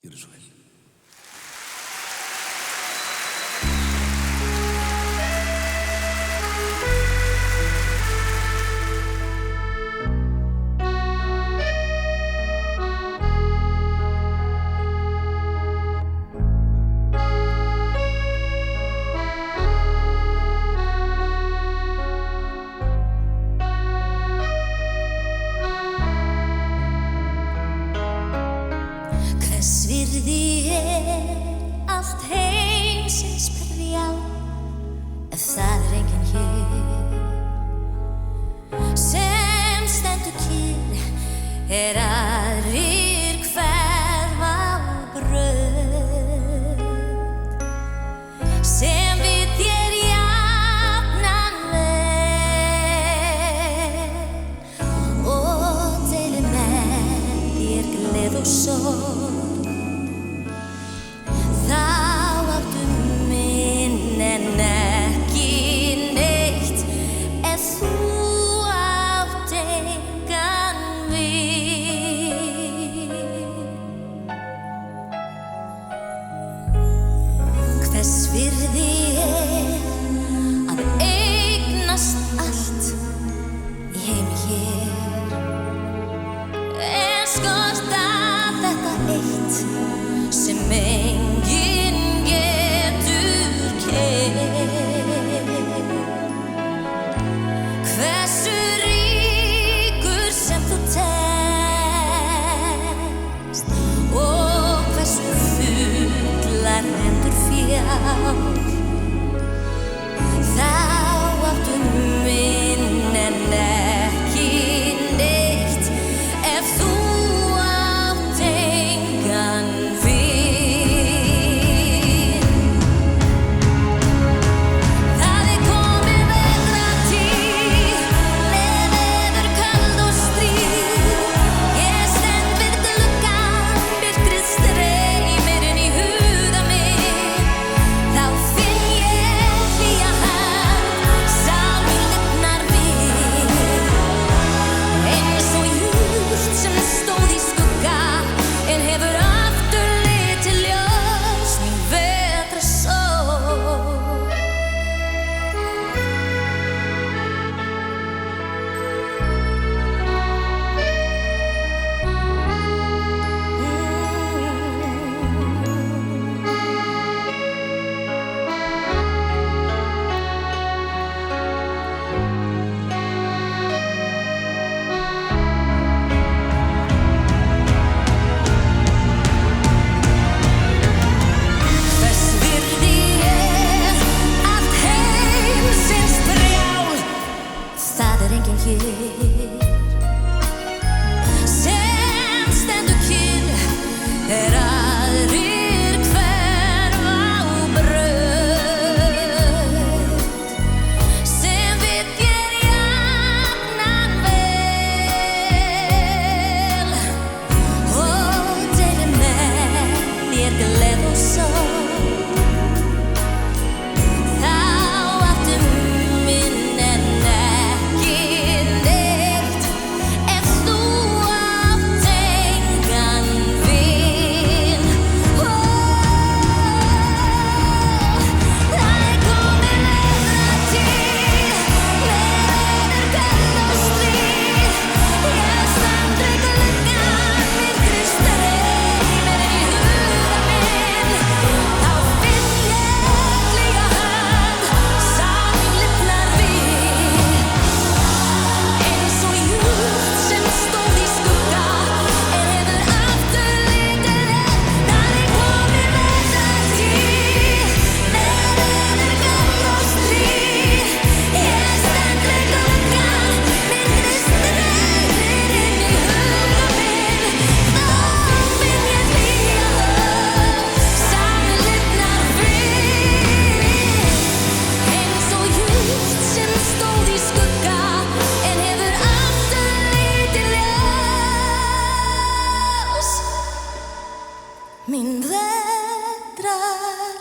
Gjörðu svo vel. Virði allt heimsins prjál ef það enginn hér sem stendur kyrr aðrir hverfa á braut sem við þér jafnan vel og deili með þér gleði og sorg. Þá áttu minn en ekki neitt ef þú átt engan vin. Hvers virði að eignast allt í heimi hér en skorta þetta eitt sem enginn getur keypt. Hversu ríkur sem þú telst og hversu fullar hendur fjár, þá áttu minn en ekki neitt ef þú átt engan vin. Það komið vetrartíð, veður köld og stríð. Ég stend við gluggann, myrkrið streymir inn í huga minn. Þá finn ég hlýja hönd, sálin lifnar við. Eins og jurt sem stóð í skugga en hefur aftur litið ljós, mín vetrarsól. Hvers virði allt heimsins prjál, það enginn hér sem stendur kyrr aðrir hverfa á braut sem við þér jafnan vel og deili með þér gleði og sorg. Þá áttu minn en ekki neitt ef þú átt engan vin. Það komið vetrartíð, veður köld og stríð. Ég stend við gluggann, myrkrið streymir inn í huga minn. Þá finn ég hlýja hönd, sálin lifnar við. Eins og jurt sem stóð í skugga en hefur aftur litið ljós. Það komið vetrartíð, veður köld og stríð. Ég stend við gluggann, myrkrið streymir inn í huga minn. Þá finn ég hlýja hönd, sálin lifnar við. Eins og jurt sem stóð í skugga en hefur aftur litið ljós, mín vetrarsól.